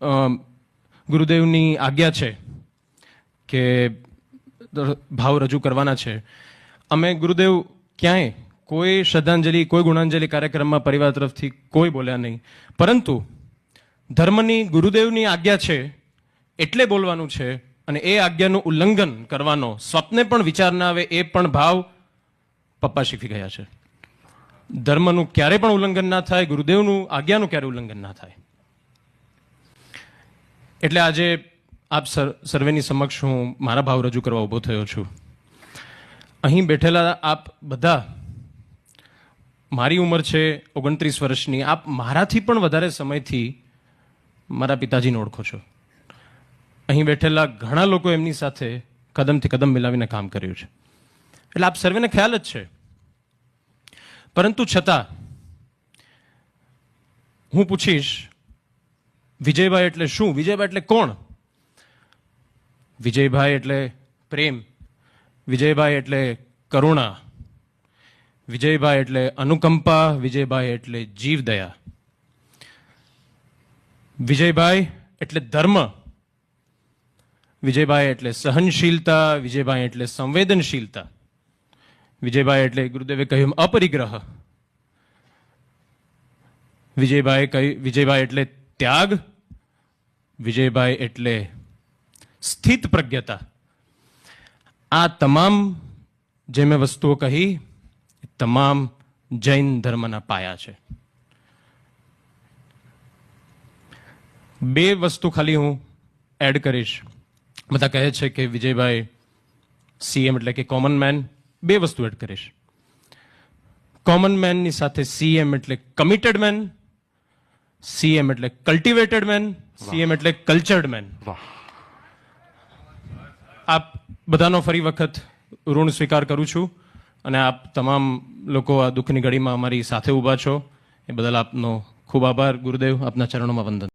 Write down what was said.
ગુરુદેવની આજ્ઞા છે કે ભાવ રજૂ કરવાના છે. અમે ગુરુદેવ ક્યાંય કોઈ શ્રદ્ધાંજલિ કોઈ ગુણાંજલિ કાર્યક્રમમાં પરિવાર તરફથી કોઈ બોલ્યા નહીં, પરંતુ ધર્મની ગુરુદેવની આજ્ઞા છે એટલે બોલવાનું છે, અને એ આજ્ઞાનું ઉલ્લંઘન કરવાનો સ્વપ્ને પણ વિચાર ના આવે એ પણ ભાવ પપ્પા શીખી ગયા છે. ધર્મનું ક્યારે પણ ઉલ્લંઘન ના થાય, ગુરુદેવનું આજ્ઞાનું ક્યારે ઉલ્લંઘન ના થાય. એટલે આજે આપ સર્વેની સમક્ષ હું મારા ભાવ રજૂ કરવા ઊભો થયો છું. અહીં બેઠેલા આપ બધા, મારી ઉંમર છે 29 વર્ષની, આપ મારાથી પણ વધારે સમયથી મારા પિતાજીને ઓળખો છો. અહીં બેઠેલા ઘણા લોકો એમની સાથે કદમથી કદમ મિલાવીને કામ કર્યું છે, એટલે આપ સર્વેને ખ્યાલ જ છે. પરંતુ છતાં હું પૂછીશ, વિજયભાઈ એટલે શું? વિજયભાઈ એટલે કોણ? વિજયભાઈ એટલે પ્રેમ, વિજયભાઈ એટલે કરુણા, વિજયભાઈ એટલે અનુકંપા, વિજયભાઈ એટલે જીવદયા, વિજયભાઈ એટલે ધર્મ, વિજયભાઈ એટલે સહનશીલતા, વિજયભાઈ એટલે સંવેદનશીલતા, વિજયભાઈ એટલે ગુરુદેવે કહ્યું અપરિગ્રહ, વિજયભાઈ એટલે ત્યાગ, વિજયભાઈ એટલે સ્થિત પ્રજ્ઞતા. આ તમામ જે મેં વસ્તુઓ કહી, તમામ જૈન ધર્મના પાયા છે. બે વસ્તુ ખાલી હું એડ કરીશ. બધા કહે છે કે વિજયભાઈ સીએમ એટલે કે કોમન મેન. બે વસ્તુ એડ કરીશ. કોમન મેનની સાથે સીએમ એટલે કમિટેડ મેન, સીએમ એટલે કલ્ટિવેટેડ મેન, સીએમ એટલે કલ્ચર્ડ મેન. આપ બધાનો ફરી વખત ઋણ સ્વીકાર કરું છું, અને આપ તમામ લોકો આ દુઃખની ઘડીમાં અમારી સાથે ઊભા છો એ બદલ આપનો ખૂબ આભાર. ગુરુદેવ, આપના ચરણોમાં વંદન.